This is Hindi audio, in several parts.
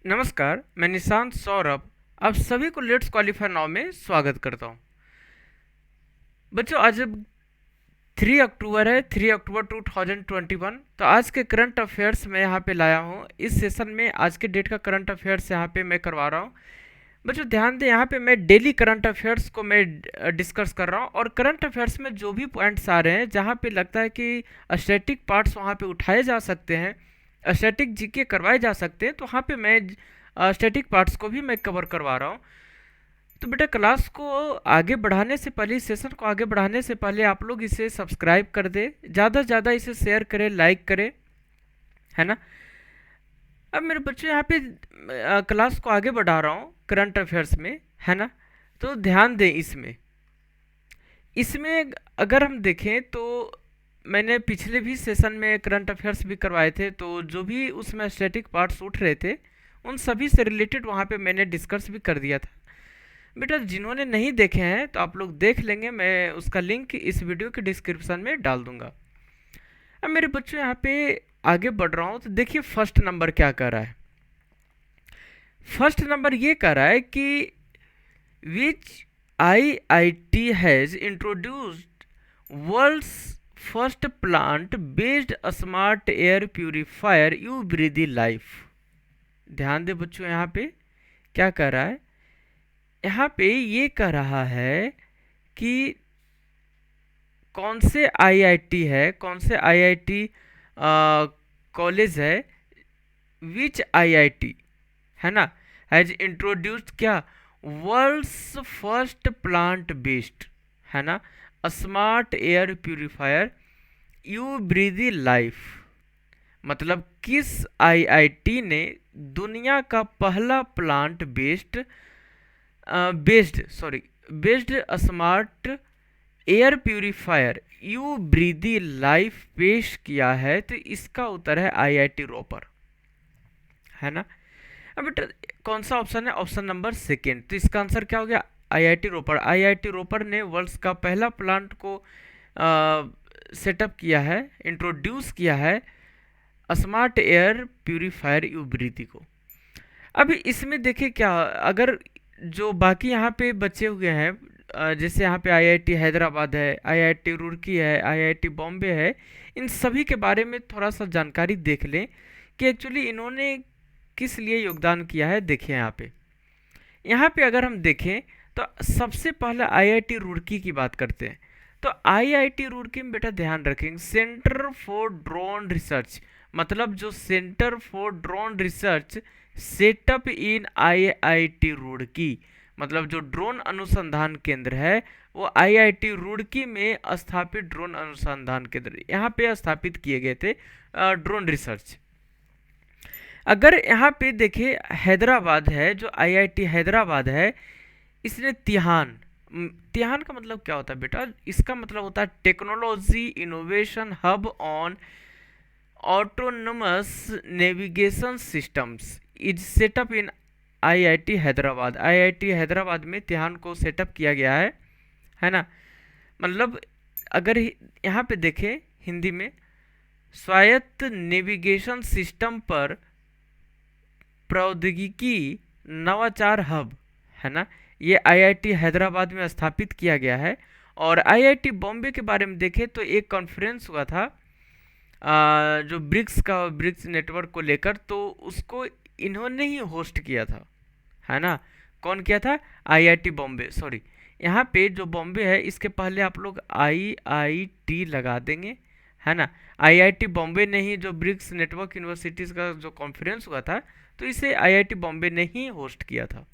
नमस्कार, मैं निशांत सौरभ आप सभी को लेट्स क्वालिफाई नाउ में स्वागत करता हूँ। बच्चों, आज 3 अक्टूबर है, 3 अक्टूबर 2021। तो आज के करंट अफेयर्स मैं यहाँ पे लाया हूँ। इस सेशन में आज के डेट का करंट अफेयर्स यहाँ पे मैं करवा रहा हूँ। बच्चों ध्यान दें, यहाँ पे मैं डेली करंट अफेयर्स को मैं डिस्कस कर रहा हूँ, और करंट अफेयर्स में जो भी पॉइंट्स आ रहे हैं जहाँ पे लगता है कि स्टैटिक पार्ट्स वहाँ पे उठाए जा सकते हैं, स्टैटिक जीके करवाए जा सकते हैं, तो वहाँ पे मैं स्टैटिक पार्ट्स को भी मैं कवर करवा रहा हूँ। तो बेटा, क्लास को आगे बढ़ाने से पहले, इस सेशन को आगे बढ़ाने से पहले आप लोग इसे सब्सक्राइब कर दे, ज़्यादा से ज़्यादा इसे शेयर करें, लाइक करें, है ना। अब मेरे बच्चों, यहाँ पे क्लास को आगे बढ़ा रहा हूँ करंट अफेयर्स में, है ना। तो ध्यान दें इसमें इसमें अगर हम देखें तो मैंने पिछले भी सेशन में करंट अफेयर्स भी करवाए थे, तो जो भी उसमें स्टैटिक पार्ट्स उठ रहे थे उन सभी से रिलेटेड वहाँ पे मैंने डिस्कस भी कर दिया था। बेटा, जिन्होंने नहीं देखे हैं तो आप लोग देख लेंगे, मैं उसका लिंक इस वीडियो के डिस्क्रिप्शन में डाल दूंगा। अब मेरे बच्चों, यहाँ पे आगे बढ़ रहा हूँ, तो देखिए फर्स्ट नंबर क्या कर रहा है। फर्स्ट नंबर ये कह रहा है कि which IIT has introduced world's first plant based smart air purifier uBreathe Life. ध्यान दे बच्चों, यहाँ पे क्या कर रहा है, यहाँ पे ये कह रहा है कि कौन से आईआईटी है, कौन से आईआईटी कॉलेज है, विच आईआईटी, है ना, हैज इंट्रोड्यूस्ड क्या, वर्ल्ड्स फर्स्ट प्लांट बेस्ड, है ना, smart air purifier uBreathe Life. मतलब किस आईआईटी ने दुनिया का पहला plant based smart air purifier uBreathe Life पेश किया है। तो इसका उत्तर है आईआईटी रोपर, है ना। अब बेटा, कौन सा ऑप्शन है, ऑप्शन नंबर सेकेंड। तो इसका आंसर क्या हो गया, आईआईटी रोपर। आईआईटी रोपर ने वर्ल्ड का पहला प्लांट को सेटअप किया है, इंट्रोड्यूस किया है स्मार्ट एयर प्यूरिफायर यू ब्रीदी को। अभी इसमें देखिए क्या, अगर जो बाकी यहाँ पे बचे हुए हैं, जैसे यहाँ पे आईआईटी हैदराबाद है, आईआईटी रुड़की है, आईआईटी बॉम्बे है, इन सभी के बारे में थोड़ा सा जानकारी देख लें कि एक्चुअली इन्होंने किस लिए योगदान किया है। देखिए यहाँ पे अगर हम देखें तो सबसे पहले आईआईटी रुड़की की बात करते हैं। तो आईआईटी रुड़की में बेटा ध्यान रखेंगे, सेंटर फॉर ड्रोन रिसर्च, मतलब जो centre for drone research setup in IIT Roorkee, मतलब जो ड्रोन अनुसंधान केंद्र है वो आईआईटी रुड़की में स्थापित ड्रोन अनुसंधान केंद्र यहाँ पे स्थापित किए गए थे ड्रोन रिसर्च। अगर यहाँ पे देखिए हैदराबाद है, जो आईआईटी हैदराबाद है, इसने तिहान का मतलब क्या होता है बेटा, इसका मतलब होता है technology innovation hub on autonomous navigation systems is setup in IIT Hyderabad. IIT Hyderabad में तिहान को सेटअप किया गया है ना। मतलब अगर यहाँ पे देखें हिंदी में, स्वायत्त नेविगेशन सिस्टम पर प्रौद्योगिकी नवाचार हब, है ना, ये आईआईटी हैदराबाद में स्थापित किया गया है। और आईआईटी बॉम्बे के बारे में देखें तो एक कॉन्फ्रेंस हुआ था जो ब्रिक्स नेटवर्क को लेकर, तो उसको इन्होंने ही होस्ट किया था, है ना। कौन किया था, आईआईटी बॉम्बे। सॉरी, यहाँ पे जो बॉम्बे है इसके पहले आप लोग आईआईटी लगा देंगे, है ना। आईआईटी बॉम्बे ने ही जो ब्रिक्स नेटवर्क यूनिवर्सिटीज़ का जो कॉन्फ्रेंस हुआ था, तो इसे आईआईटी बॉम्बे ने ही होस्ट किया था।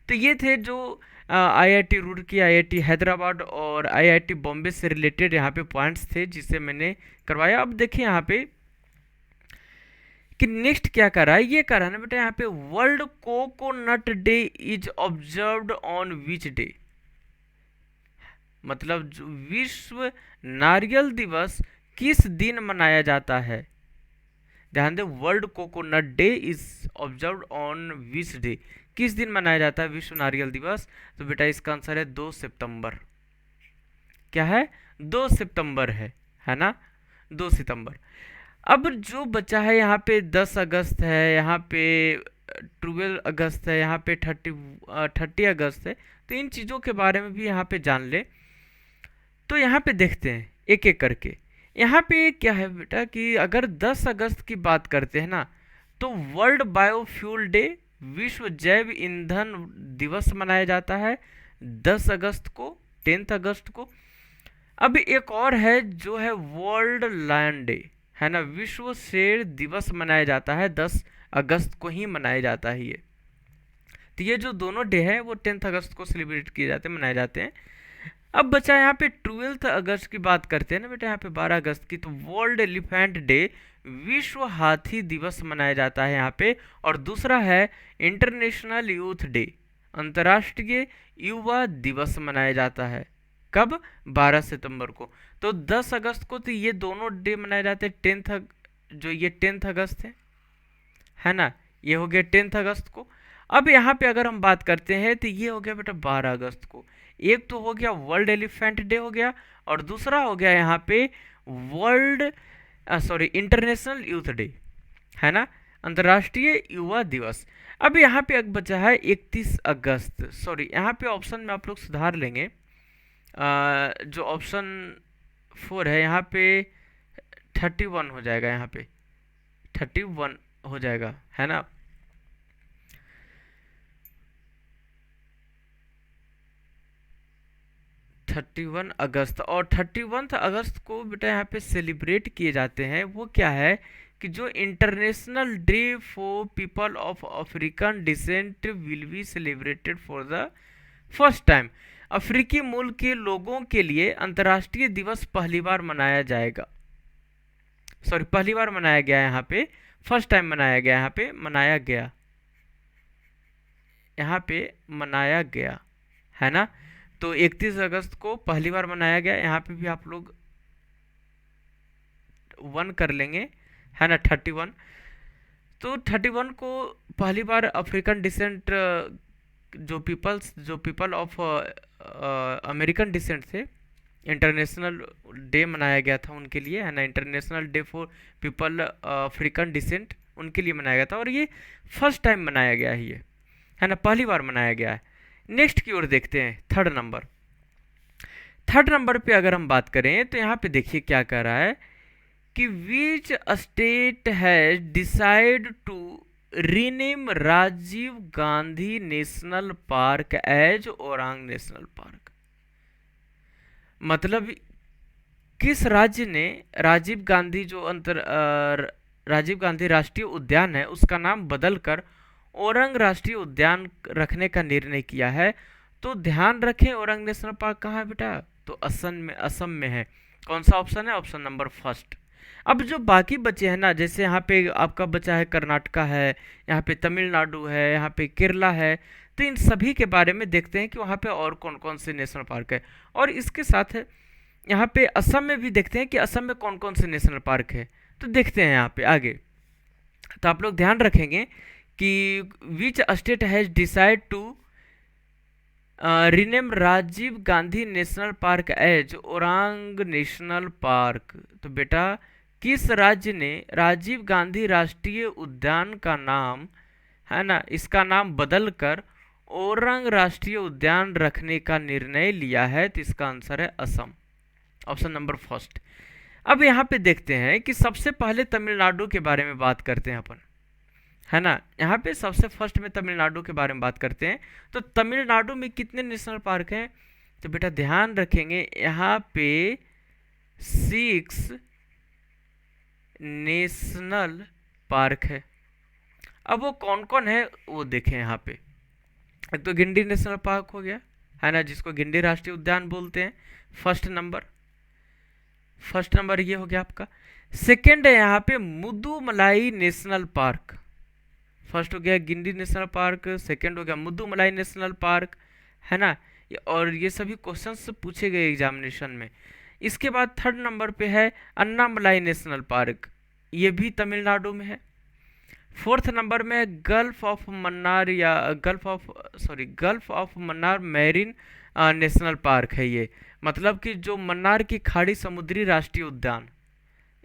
तो ये थे जो आईआईटी रुड़की, आईआईटी हैदराबाद और आईआईटी बॉम्बे से रिलेटेड यहाँ पे पॉइंट्स थे जिसे मैंने करवाया। अब देखिए यहाँ पे कि नेक्स्ट क्या कर रहा है, ये कर रहा है ना बेटा, यहाँ पे world coconut day is observed on which day, मतलब विश्व नारियल दिवस किस दिन मनाया जाता है। ध्यान दें, world coconut day is observed on which day, किस दिन मनाया जाता है विश्व नारियल दिवस। तो बेटा इसका आंसर है 2 सितंबर। क्या है, 2 सितंबर है ना, 2 सितंबर। अब जो बचा है यहाँ पे 10 अगस्त है, यहाँ पे 12 अगस्त है, यहाँ पे 30 अगस्त है। तो इन चीज़ों के बारे में भी यहाँ पे जान ले। तो यहाँ पे देखते हैं एक एक करके। यहाँ पे क्या है बेटा कि अगर 10 अगस्त की बात करते हैं ना, तो वर्ल्ड बायोफ्यूल डे, विश्व जैव ईंधन दिवस मनाया जाता है 10 अगस्त को, 10 अगस्त को। अब एक और है जो है वर्ल्ड लायन डे, है ना, विश्व शेर दिवस मनाया जाता है 10 अगस्त को ही मनाया जाता है ये। तो ये जो दोनों डे है वो 10 अगस्त को सेलिब्रेट किए जाते हैं, मनाए जाते हैं। अब बचा यहाँ पे 12 अगस्त की बात करते हैं ना बेटा, यहाँ पे 12 अगस्त की, तो वर्ल्ड एलिफेंट डे, विश्व हाथी दिवस मनाया जाता है यहाँ पे। और दूसरा है इंटरनेशनल यूथ डे, अंतर्राष्ट्रीय युवा दिवस मनाया जाता है। कब? 12 सितंबर को। तो 10 अगस्त को तो ये दोनों डे मनाए जाते हैं। जो ये 10 अगस्त है ना, ये हो गया 10 अगस्त को। अब यहाँ पे अगर हम बात करते हैं तो ये हो गया बेटा 12 अगस्त को। एक तो हो गया वर्ल्ड एलिफेंट डे हो गया, और दूसरा हो गया यहाँ पे इंटरनेशनल यूथ डे, है ना, अंतर्राष्ट्रीय युवा दिवस। अब यहाँ पे एक बचा है 31 अगस्त, सॉरी यहाँ पे ऑप्शन में आप लोग सुधार लेंगे। जो ऑप्शन 4 है यहाँ पे 31 हो जाएगा, यहाँ पे 31 हो जाएगा, है ना। थर्टी 31 अगस्त, और 31 अगस्त को बेटा यहाँ पे सेलिब्रेट किए जाते हैं। वो क्या है कि जो international day for people of African descent will be celebrated for the first time. अफ्रीकी मूल के लोगों के लिए अंतर्राष्ट्रीय दिवस पहली बार मनाया जाएगा, सॉरी पहली बार मनाया गया यहाँ पे, फर्स्ट टाइम मनाया गया, यहाँ पे मनाया गया, यहाँ पे मनाया गया, है ना। तो 31 अगस्त को पहली बार मनाया गया, यहाँ पे भी आप लोग 1 कर लेंगे, है ना, 31। तो 31 को पहली बार अफ्रीकन डिसेंट जो पीपल ऑफ अमेरिकन डिसेंट थे, इंटरनेशनल डे मनाया गया था उनके लिए, है ना, international day for people African descent, उनके लिए मनाया गया था। और ये फर्स्ट टाइम मनाया गया है, ये है ना, पहली बार मनाया गया है। नेक्स्ट की ओर देखते हैं, थर्ड नंबर पे अगर हम बात करें तो यहाँ पे देखिए क्या कह रहा है कि which state has decide to rename Rajiv Gandhi national park as Orang national park. मतलब किस राज्य ने राजीव गांधी राजीव गांधी राष्ट्रीय उद्यान है उसका नाम बदलकर ओरंग राष्ट्रीय उद्यान रखने का निर्णय किया है। तो ध्यान रखें ओरंग नेशनल पार्क कहाँ है बेटा, तो असम में है। कौन सा ऑप्शन है? Option number first. अब जो बाकी बचे हैं ना, जैसे यहाँ पे आपका बचा है कर्नाटका है, यहाँ पे तमिलनाडु है, यहाँ पे केरला है, तो इन सभी के बारे में देखते हैं कि वहाँ पे और कौन कौन से नेशनल पार्क है। और इसके साथ यहाँ पे असम में भी देखते हैं कि असम में कौन कौन से नेशनल पार्क है। तो देखते हैं यहाँ पे आगे। तो आप लोग ध्यान रखेंगे कि which state has decide to rename Rajiv Gandhi national park as Orang national park. तो बेटा किस राज्य ने राजीव गांधी राष्ट्रीय उद्यान का नाम, है ना, इसका नाम बदलकर ओरंग राष्ट्रीय उद्यान रखने का निर्णय लिया है? तो इसका आंसर है असम, ऑप्शन नंबर फर्स्ट। अब यहाँ पे देखते हैं कि सबसे पहले तमिलनाडु के बारे में बात करते हैं अपन, है ना। यहाँ पे सबसे फर्स्ट में तमिलनाडु के बारे में बात करते हैं। तो तमिलनाडु में कितने नेशनल पार्क हैं? तो बेटा ध्यान रखेंगे यहाँ पे 6 नेशनल पार्क है। अब वो कौन कौन है वो देखें यहाँ पे। एक तो गिंडी नेशनल पार्क हो गया, है ना, जिसको गिंडी राष्ट्रीय उद्यान बोलते हैं, फर्स्ट नंबर ये हो गया आपका। सेकंड है यहाँ पे मुदुमलाई नेशनल पार्क। फर्स्ट हो गया गिंडी नेशनल पार्क, सेकंड हो गया मुदुमलाई नेशनल पार्क, है ना। और ये सभी क्वेश्चंस पूछे गए एग्जामिनेशन में। इसके बाद थर्ड नंबर पे है अन्नामलाई नेशनल पार्क, ये भी तमिलनाडु में है। फोर्थ नंबर में gulf of Mannar marine national park है ये, मतलब कि जो मन्नार की खाड़ी समुद्री राष्ट्रीय उद्यान,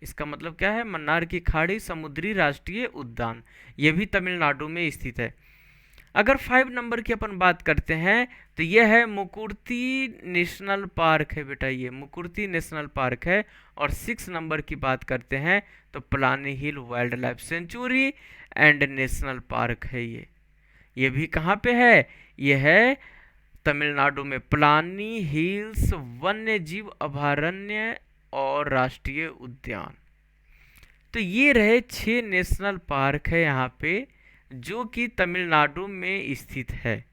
इसका मतलब क्या है? मन्नार की खाड़ी समुद्री राष्ट्रीय उद्यान, ये भी तमिलनाडु में स्थित है। अगर 5 नंबर की अपन बात करते हैं तो यह है मुकुर्ती नेशनल पार्क है बेटा, ये मुकुर्ती नेशनल पार्क है। और 6 नंबर की बात करते हैं तो Palani hill wild life sanctuary and national park है ये भी कहाँ पे है? ये है तमिलनाडु में, पलानी हिल्स वन्य जीव अभयारण्य और राष्ट्रीय उद्यान। तो ये रहे 6 नेशनल पार्क है यहाँ पे जो कि तमिलनाडु में स्थित है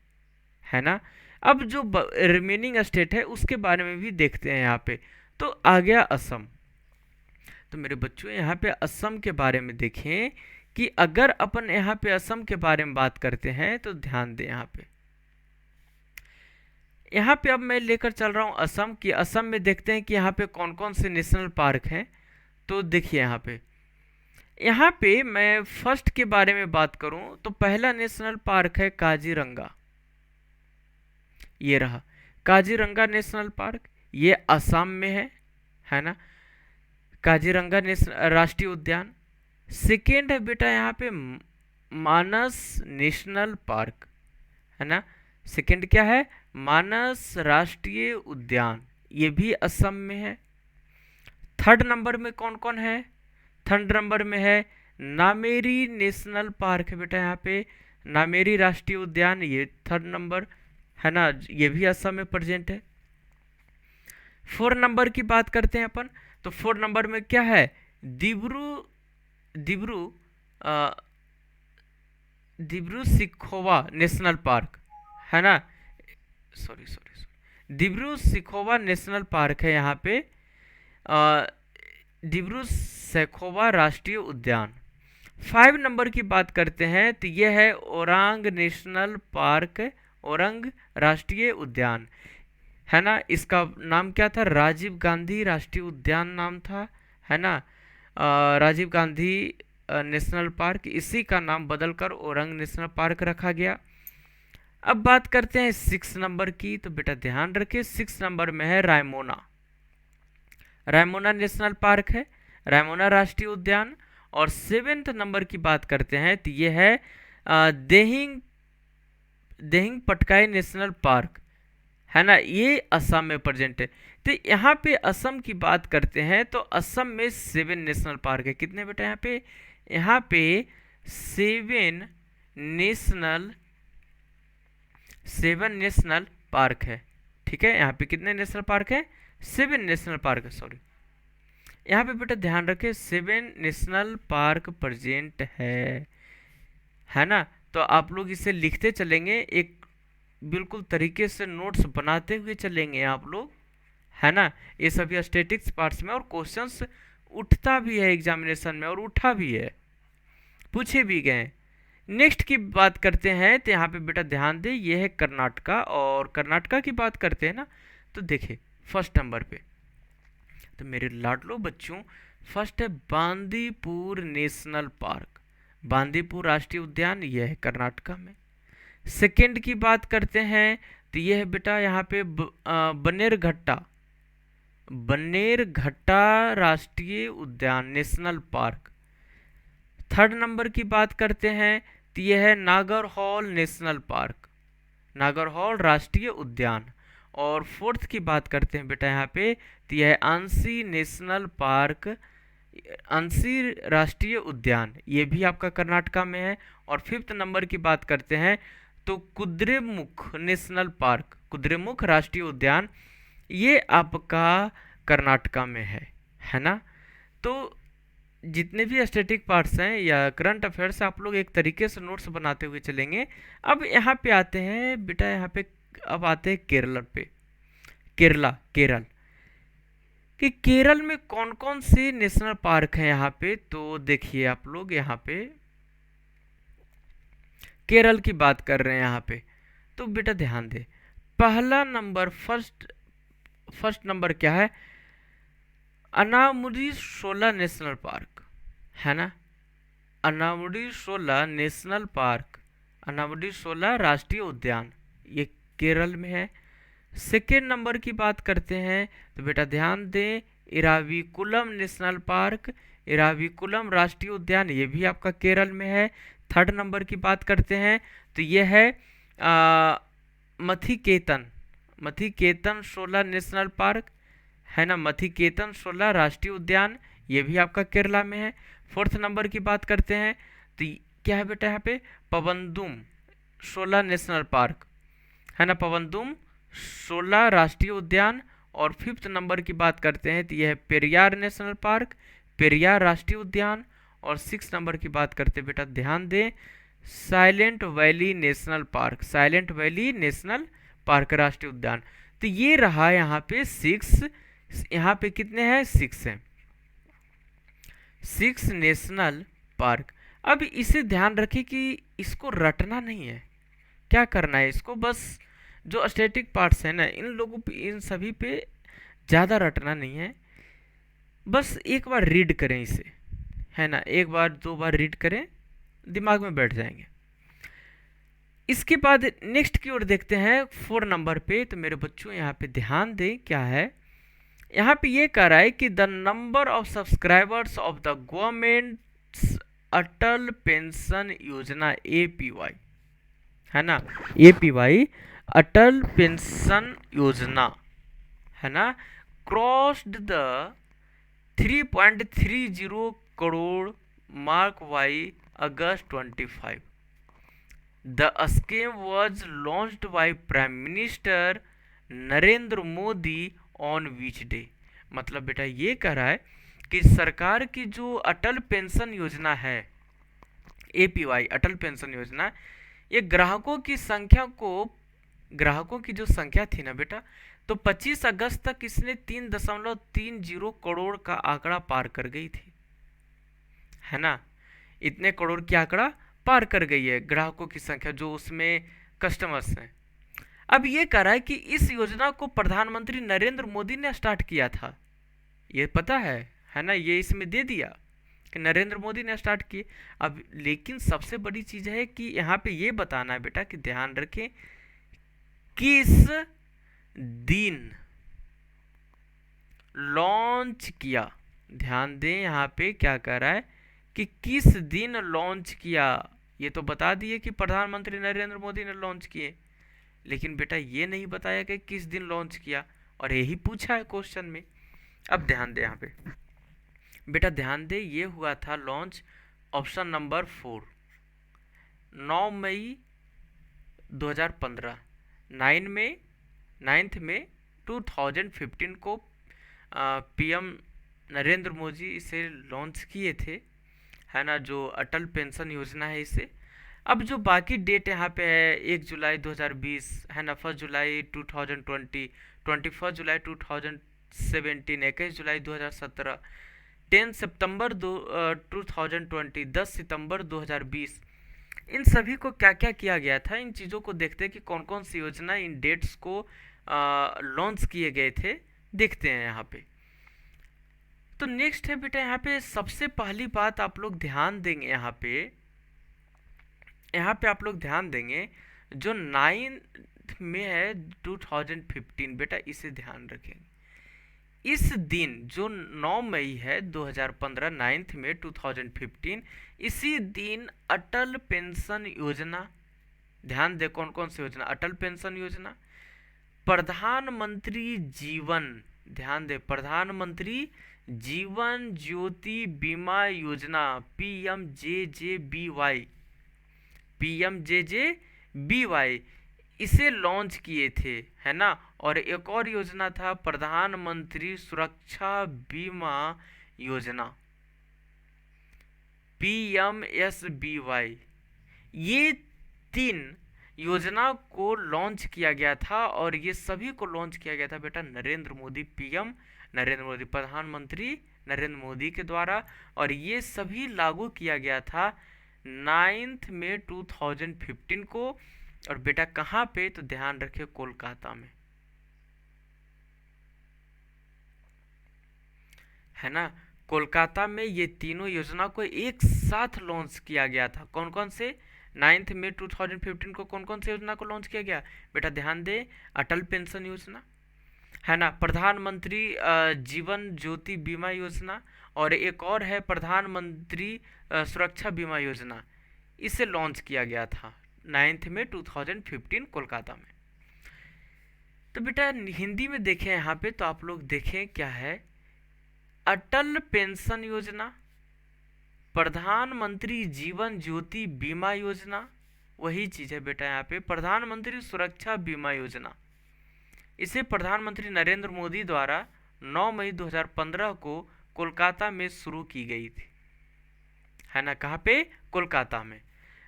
ना। अब जो रिमेनिंग स्टेट है उसके बारे में भी देखते हैं यहाँ पे। तो आ गया असम। तो मेरे बच्चों यहाँ पे असम के बारे में देखें कि अगर अपन यहाँ पे असम के बारे में बात करते हैं तो ध्यान दें यहाँ पे अब मैं लेकर चल रहा हूँ असम की। असम में देखते हैं कि यहाँ पे कौन कौन से नेशनल पार्क हैं। तो देखिए यहाँ पे मैं फर्स्ट के बारे में बात करूं तो पहला नेशनल पार्क है काजीरंगा। ये रहा काजीरंगा नेशनल पार्क, ये असम में है ना, काजीरंगा नेशनल राष्ट्रीय उद्यान। सेकेंड है बेटा यहाँ पे मानस नेशनल पार्क, है ना। सेकेंड क्या है? मानस राष्ट्रीय उद्यान, ये भी असम में है। थर्ड नंबर में कौन कौन है? थर्ड नंबर में है नामेरी नेशनल पार्क है बेटा, यहाँ पे नामेरी राष्ट्रीय उद्यान, ये थर्ड नंबर है ना, ये भी असम में प्रेजेंट है। 4 नंबर की बात करते हैं अपन तो 4 नंबर में क्या है? दिब्रू सिखोवा नेशनल पार्क, है ना। Sorry Dibru Saikhowa national park है यहाँ पे। दिब्रू सैखोवा राष्ट्रीय उद्यान। 5 नंबर की बात करते हैं तो यह है ओरांग नेशनल पार्क, ओरंग राष्ट्रीय उद्यान, है ना। इसका नाम क्या था? राजीव गांधी राष्ट्रीय उद्यान नाम था, है ना। राजीव गांधी नेशनल पार्क, इसी का नाम बदलकर ओरंग नेशनल पार्क रखा गया। अब बात करते हैं 6 नंबर की। तो बेटा ध्यान रखिए 6 नंबर में है रायमोना, रायमोना नेशनल पार्क है, रायमोना राष्ट्रीय उद्यान। और 7th नंबर की बात करते हैं तो ये है देहिंग पटकाई नेशनल पार्क, है ना, ये असम में प्रेजेंट है। तो यहाँ पे असम की बात करते हैं तो असम में 7 नेशनल पार्क है। कितने बेटा यहाँ पे 7 नेशनल पार्क है, ठीक है। यहाँ पे कितने नेशनल पार्क है? 7 नेशनल पार्क है, सॉरी। यहाँ पे बेटा ध्यान रखें 7 नेशनल पार्क प्रेजेंट है ना। तो आप लोग इसे लिखते चलेंगे, एक बिल्कुल तरीके से नोट्स बनाते हुए चलेंगे आप लोग, है ना। ये सभी स्टैटिक्स पार्ट्स में और क्वेश्चंस उठता भी है एग्जामिनेशन में और उठा भी है, पूछे भी गए। नेक्स्ट की बात करते हैं तो यहाँ पे बेटा ध्यान दे, ये है कर्नाटका। और कर्नाटका की बात करते हैं ना तो देखिए फर्स्ट नंबर पे तो मेरे लाडलो बच्चों फर्स्ट है बांदीपुर नेशनल पार्क, बांदीपुर राष्ट्रीय उद्यान, यह है कर्नाटका में। सेकेंड की बात करते हैं तो यह है बेटा यहाँ पे बन्नेरघट्टा राष्ट्रीय उद्यान नेशनल पार्क। थर्ड नंबर की बात करते हैं तो यह है नागरहौल नेशनल पार्क, नागरहौल राष्ट्रीय उद्यान। और फोर्थ की बात करते हैं बेटा यहाँ पे तो यह है अंशी नेशनल पार्क, अंशी राष्ट्रीय उद्यान, ये भी आपका कर्नाटका में है। और 5th नंबर की बात करते हैं तो कुद्रेमुख नेशनल पार्क, कुद्रेमुख राष्ट्रीय उद्यान, ये आपका कर्नाटका में है ना। तो जितने भी स्टैटिक पार्ट्स हैं या करंट अफेयर्स आप लोग एक तरीके से नोट्स बनाते हुए चलेंगे। अब यहाँ पे आते हैं बेटा, यहाँ पे अब आते हैं केरल पे, केरल कि केरल में कौन कौन से नेशनल पार्क हैं यहाँ पे। तो देखिए आप लोग यहाँ पे केरल की बात कर रहे हैं यहाँ पे तो बेटा ध्यान दे, पहला नंबर फर्स्ट नंबर क्या है? अनामुडी शोला नेशनल पार्क, है ना, अनामुडी शोला नेशनल पार्क, अनामुडी शोला राष्ट्रीय उद्यान, ये केरल में है। सेकेंड नंबर की बात करते हैं तो बेटा ध्यान दें, इराविकुलम नेशनल पार्क, इराविकुलम राष्ट्रीय उद्यान, ये भी आपका केरल में है। थर्ड नंबर की बात करते हैं तो ये है मथिकेतन, मथिकेतन शोला नेशनल पार्क, है ना, मथिकेतन शोला राष्ट्रीय उद्यान, ये भी आपका केरला में है। फोर्थ नंबर की बात करते हैं तो क्या है बेटा यहाँ पे, पवनदुम शोला नेशनल पार्क, है ना, पवनदुम शोला राष्ट्रीय उद्यान। और फिफ्थ नंबर की बात करते हैं तो यह है पेरियार नेशनल पार्क, पेरियार राष्ट्रीय उद्यान। और सिक्स नंबर की बात करते हैं बेटा, ध्यान दें, silent valley national park, silent valley national park राष्ट्रीय उद्यान। तो ये रहा यहाँ पे सिक्स, यहाँ पे कितने हैं, सिक्स हैं, सिक्स नेशनल पार्क। अब इसे ध्यान रखें कि इसको रटना नहीं है, क्या करना है इसको, बस जो स्टैटिक पार्ट्स हैं ना इन लोगों पे, इन सभी पे ज़्यादा रटना नहीं है, बस एक बार रीड करें इसे, है ना, एक बार दो बार रीड करें, दिमाग में बैठ जाएंगे। इसके बाद नेक्स्ट की ओर देखते हैं 4 नंबर पे। तो मेरे बच्चों यहाँ पे ध्यान दें, क्या है यहाँ पे, ये कह रहा है कि the number of subscribers of the government Atal pension योजना APY, है ना, APY अटल पेंशन योजना, है ना, crossed the 3.30 crore mark by August 25। The scheme was launched by prime minister Narendra Modi on which day. मतलब बेटा ये कह रहा है कि सरकार की जो अटल पेंशन योजना है, APY अटल पेंशन योजना, ये ग्राहकों की संख्या को, ग्राहकों की जो संख्या थी ना बेटा, तो 25 अगस्त तक इसने 3.30 करोड़ का आंकड़ा पार कर गई थी, है ना, इतने करोड़ की आंकड़ा पार कर गई है ग्राहकों की संख्या जो उसमें कस्टमर्स हैं। अब ये कह रहा है कि इस योजना को प्रधानमंत्री नरेंद्र मोदी ने स्टार्ट किया था, ये पता है ना, ये इसमें दे दिया कि नरेंद्र मोदी ने स्टार्ट किए। अब लेकिन सबसे बड़ी चीज है कि यहाँ पे ये बताना है बेटा कि ध्यान रखें किस दिन लॉन्च किया, ध्यान दें यहाँ पे क्या कह रहा है कि किस दिन लॉन्च किया। ये तो बता दिए कि प्रधानमंत्री नरेंद्र मोदी ने लॉन्च किए, लेकिन बेटा ये नहीं बताया कि किस दिन लॉन्च किया, और यही पूछा है क्वेश्चन में। अब ध्यान दे यहाँ पे बेटा, ध्यान दे, ये हुआ था लॉन्च, ऑप्शन नंबर 4, 9 मई 2015, 9th में 2015 को PM नरेंद्र मोदी इसे लॉन्च किए थे, है ना, जो अटल पेंशन योजना है इसे। अब जो बाकी डेट यहाँ पे है 1 जुलाई 2020, है ना, 1 जुलाई 2020, 21 जुलाई 2017, 21 जुलाई 2017, 10 सितंबर 2020, 10 सितंबर 2020, इन सभी को क्या क्या किया गया था, इन चीज़ों को देखते हैं कि कौन कौन सी योजना इन डेट्स को लॉन्च किए गए थे, देखते हैं यहाँ पे। तो नेक्स्ट है बेटा, यहाँ पे सबसे पहली बात आप लोग ध्यान देंगे, यहाँ पे आप लोग ध्यान देंगे जो 9th में है 2015, बेटा इसे ध्यान रखेंगे। इस दिन जो 9 मई है 2015, 9th में 2015, इसी दिन अटल पेंशन योजना, ध्यान दे कौन कौन सी योजना, अटल पेंशन योजना, प्रधानमंत्री जीवन, ध्यान दे, प्रधानमंत्री जीवन ज्योति बीमा योजना, PMJJBY, इसे लॉन्च किए थे, है ना। और एक और योजना था प्रधानमंत्री सुरक्षा बीमा योजना, PMSBY। ये 3 योजना को लॉन्च किया गया था, और ये सभी को लॉन्च किया गया था बेटा नरेंद्र मोदी, PM नरेंद्र मोदी, प्रधानमंत्री नरेंद्र मोदी के द्वारा, और ये सभी लागू किया गया था 9th में 2015 को। और बेटा कहाँ पे, तो ध्यान रखिए कोलकाता में, है ना, कोलकाता में ये तीनों योजना को एक साथ लॉन्च किया गया था। कौन कौन से, 9th में 2015 को कौन कौन सी योजना को लॉन्च किया गया बेटा, ध्यान दे, अटल पेंशन योजना, है ना, प्रधानमंत्री जीवन ज्योति बीमा योजना, और एक और है प्रधानमंत्री सुरक्षा बीमा योजना। इसे लॉन्च किया गया था 9 में 2015 कोलकाता में। तो बेटा हिंदी में देखें यहाँ पे, तो आप लोग देखें क्या है, अटल पेंशन योजना, प्रधानमंत्री जीवन ज्योति बीमा योजना, वही चीज है बेटा यहाँ पे प्रधानमंत्री सुरक्षा बीमा योजना। इसे प्रधानमंत्री नरेंद्र मोदी द्वारा 9 मई 2015 को कोलकाता में शुरू की गई थी, है ना, कहाँ पे, कोलकाता में।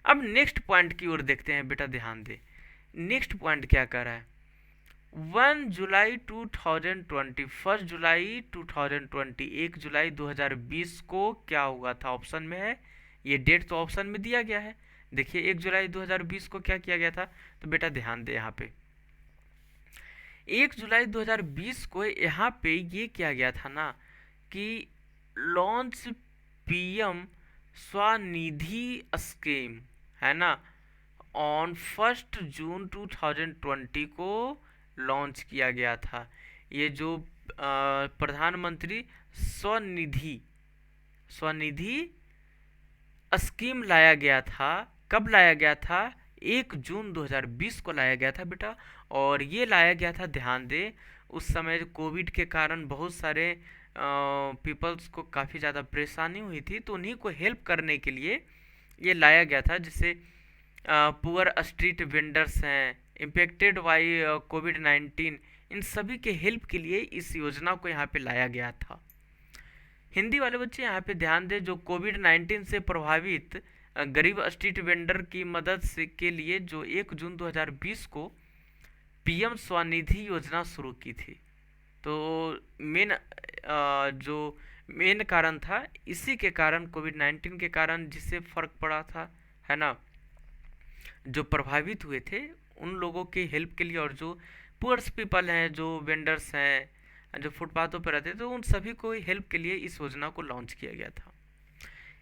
अब नेक्स्ट पॉइंट की ओर देखते हैं बेटा, ध्यान दे नेक्स्ट पॉइंट क्या कर रहा है। 1 जुलाई 2020, 1 जुलाई 2020, 1 जुलाई 2020 को क्या हुआ था, ऑप्शन में है, ये डेट तो ऑप्शन में दिया गया है। देखिए 1 जुलाई 2020 को क्या किया गया था, तो बेटा ध्यान दे यहाँ पे 1 जुलाई 2020 को यहाँ पे ये किया गया था ना कि लॉन्च पीएम स्वनिधि स्कीम, है ना, ऑन 1 जून 2020 को लॉन्च किया गया था। ये जो प्रधानमंत्री स्वनिधि स्वनिधि स्कीम लाया गया था, कब लाया गया था, 1 जून 2020 को लाया गया था बेटा। और ये लाया गया था, ध्यान दे, उस समय कोविड के कारण बहुत सारे पीपल्स को काफ़ी ज़्यादा परेशानी हुई थी, तो उन्हीं को हेल्प करने के लिए ये लाया गया था। जिससे पुअर स्ट्रीट वेंडर्स हैं, इम्पेक्टेड बाई कोविड-19, इन सभी के हेल्प के लिए इस योजना को यहाँ पे लाया गया था। हिंदी वाले बच्चे यहाँ पे ध्यान दें, जो कोविड-19 से प्रभावित गरीब स्ट्रीट वेंडर की मदद से के लिए जो 1 जून 2020 को पीएम स्वनिधि योजना शुरू की थी। तो जो मेन कारण था, इसी के कारण कोविड-19 के कारण जिससे फर्क पड़ा था, है ना, जो प्रभावित हुए थे उन लोगों के हेल्प के लिए, और जो पुअर्स पीपल हैं, जो वेंडर्स हैं, जो फुटपाथों पर रहते थे, तो उन सभी को हेल्प के लिए इस योजना को लॉन्च किया गया था।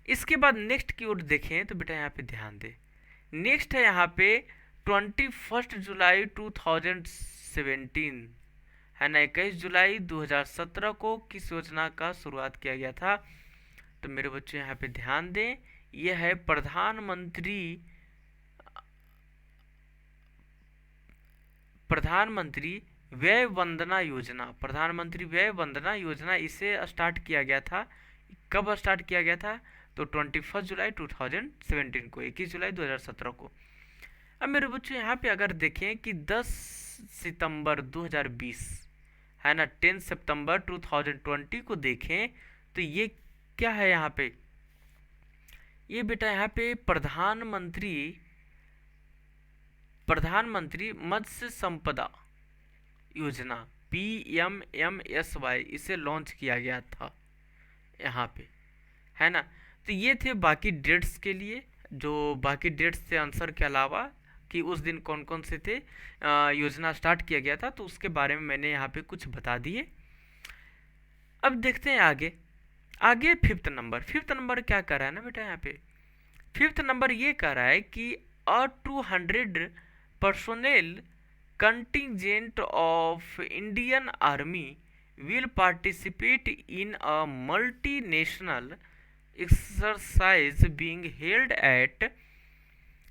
इसके बाद नेक्स्ट की ओर देखें तो बेटा यहाँ पे ध्यान दें, नेक्स्ट है यहाँ पे 21 जुलाई 2017, है ना, 21 जुलाई 2017 को किस योजना का शुरुआत किया गया था, तो मेरे बच्चों यहाँ पे ध्यान दें, यह है प्रधानमंत्री व्यय वंदना योजना। प्रधानमंत्री व्यय वंदना योजना, इसे स्टार्ट किया गया था। कब स्टार्ट किया गया था, तो 21 जुलाई 2017 को, 21 जुलाई 2017 को। अब मेरे बच्चों यहाँ पे अगर देखें कि 10 सितंबर 2020, है ना, 10 सितंबर 2020 को देखें तो ये क्या है यहाँ पे, ये बेटा यहाँ पे प्रधानमंत्री मत्स्य संपदा योजना PMMSY, इसे लॉन्च किया गया था यहाँ पे, है ना। तो ये थे बाकी डेट्स के लिए, जो बाकी डेट्स थे आंसर के अलावा, कि उस दिन कौन कौन से थे योजना स्टार्ट किया गया था, तो उसके बारे में मैंने यहाँ पे कुछ बता दिए। अब देखते हैं आगे फिफ्थ नंबर क्या कर रहा है ना बेटा, यहाँ पे फिफ्थ नंबर ये कर रहा है कि 200 personnel contingent of Indian Army will participate in a multinational exercise being held at,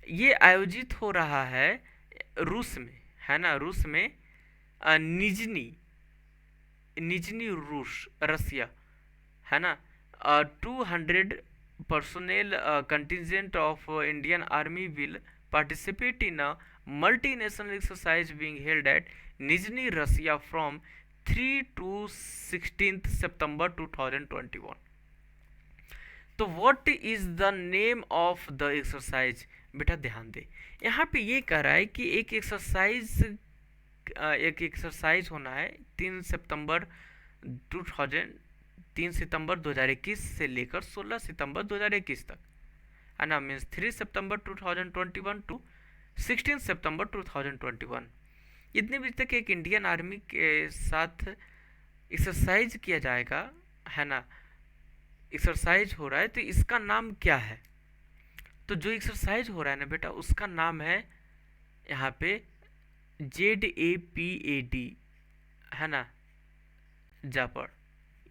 ये आयोजित हो रहा है रूस में, है ना, रूस में, निजनी रूस, रसिया, है ना। 200 personnel contingent of Indian Army will participate in a multinational exercise being held at Nizhny, Russia from 3 to 16th September 2021. तो what is the name of the exercise, बेटा ध्यान दे, यहाँ पे ये कह रहा है कि एक एक्सरसाइज होना है 3 सितंबर 2021 से लेकर 16 सितंबर 2021 तक, है ना, मीन्स 3 सितंबर 2021 टू 16 सितंबर 2021, इतने बजे तक एक इंडियन आर्मी के साथ एक्सरसाइज किया जाएगा, है ना, एक्सरसाइज हो रहा है। तो इसका नाम क्या है, तो जो एक्सरसाइज हो रहा है ना बेटा, उसका नाम है यहाँ पे ZAPAD, है ना, जापड़,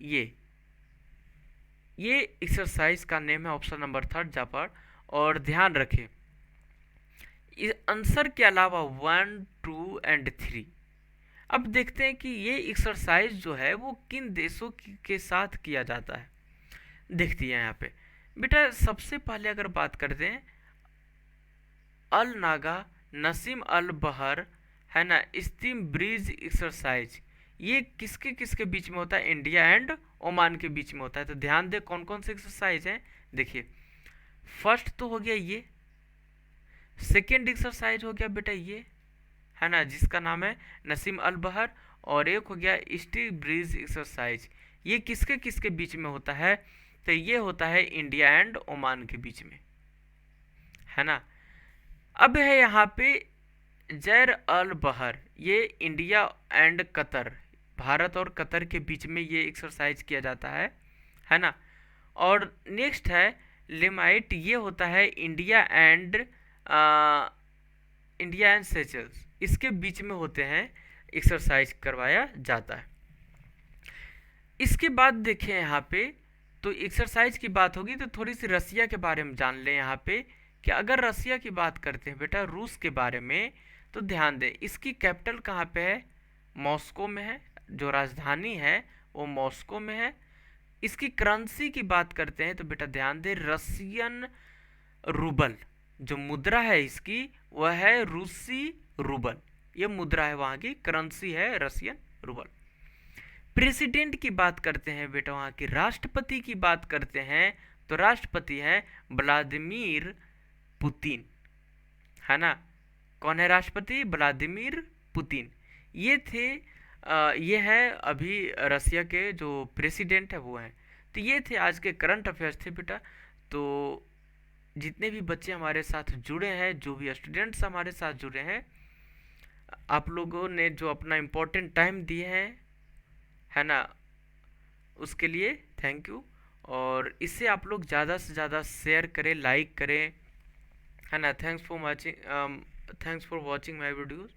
ये ये एक्सरसाइज का नेम है, ऑप्शन नंबर थर्ड जापड़। और ध्यान रखें इस आंसर के अलावा 1, 2 और 3। अब देखते हैं कि ये एक्सरसाइज जो है वो किन देशों के साथ किया जाता है। देखती है यहाँ पे बेटा, सबसे पहले अगर बात करते हैं अल नागा नसीम अल बहर, है ना, स्टीम ब्रिज एक्सरसाइज, ये किसके किसके बीच में होता है? इंडिया एंड ओमान के बीच में होता है। तो ध्यान दे कौन कौन से एक्सरसाइज हैं। देखिए फर्स्ट तो हो गया ये, सेकेंड एक्सरसाइज हो गया बेटा ये, है ना, जिसका नाम है नसीम अल बहर। और एक हो गया स्टीम ब्रिज एक्सरसाइज, ये किसके किसके बीच में होता है? तो ये होता है इंडिया एंड ओमान के बीच में, है ना। अब है यहाँ पे जैर अल बहर, ये इंडिया एंड कतर, भारत और कतर के बीच में ये एक्सरसाइज किया जाता है ना। और नेक्स्ट है लिमाइट, ये होता है इंडिया एंड सेशल्स, इसके बीच में होते हैं, एक्सरसाइज करवाया जाता है। इसके बाद देखें यहाँ पे, तो एक्सरसाइज की बात होगी तो थोड़ी सी रसिया के बारे में जान लें यहाँ पे, कि अगर रसिया की बात करते हैं बेटा रूस के बारे में, तो ध्यान दें इसकी कैपिटल कहाँ पे है? मॉस्को में है, जो राजधानी है वो मॉस्को में है। इसकी करेंसी की बात करते हैं तो बेटा ध्यान दें रसियन रूबल, जो मुद्रा है इसकी वह है रूसी रूबल, ये मुद्रा है, वहाँ की करेंसी है रसियन रूबल। प्रेसिडेंट की बात करते हैं बेटा, वहाँ की राष्ट्रपति की बात करते हैं तो राष्ट्रपति है व्लादिमीर पुतिन, है ना। कौन है राष्ट्रपति? Vladimir Putin. ये थे ये है अभी रसिया के जो प्रेसिडेंट है वो हैं। तो ये थे आज के करंट अफेयर्स थे बेटा। तो जितने भी बच्चे हमारे साथ जुड़े हैं, जो भी स्टूडेंट्स हमारे साथ जुड़े हैं, आप लोगों ने जो अपना इम्पोर्टेंट टाइम दिए हैं, है ना, उसके लिए थैंक यू। और इससे आप लोग ज़्यादा से ज़्यादा शेयर करें, लाइक करें, है ना। Thanks for watching my videos.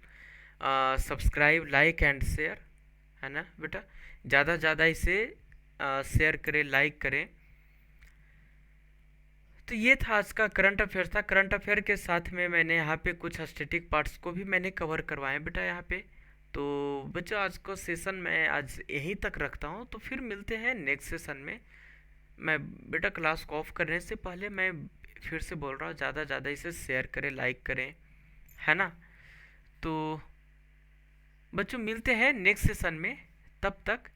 Subscribe, like and share, है ना बेटा। ज़्यादा से ज़्यादा इसे शेयर करें, लाइक करें। तो ये था आज का करंट अफेयर था। करंट अफेयर के साथ में मैंने यहाँ पे कुछ स्टैटिक पार्ट्स को भी मैंने कवर करवाए बेटा यहाँ पे। तो बच्चों आज का सेशन मैं आज यहीं तक रखता हूँ, तो फिर मिलते हैं नेक्स्ट सेशन में। मैं बेटा क्लास को ऑफ करने से पहले मैं फिर से बोल रहा हूँ, ज़्यादा से ज़्यादा इसे शेयर करें, लाइक करें, है ना। तो बच्चों मिलते हैं नेक्स्ट सेशन में, तब तक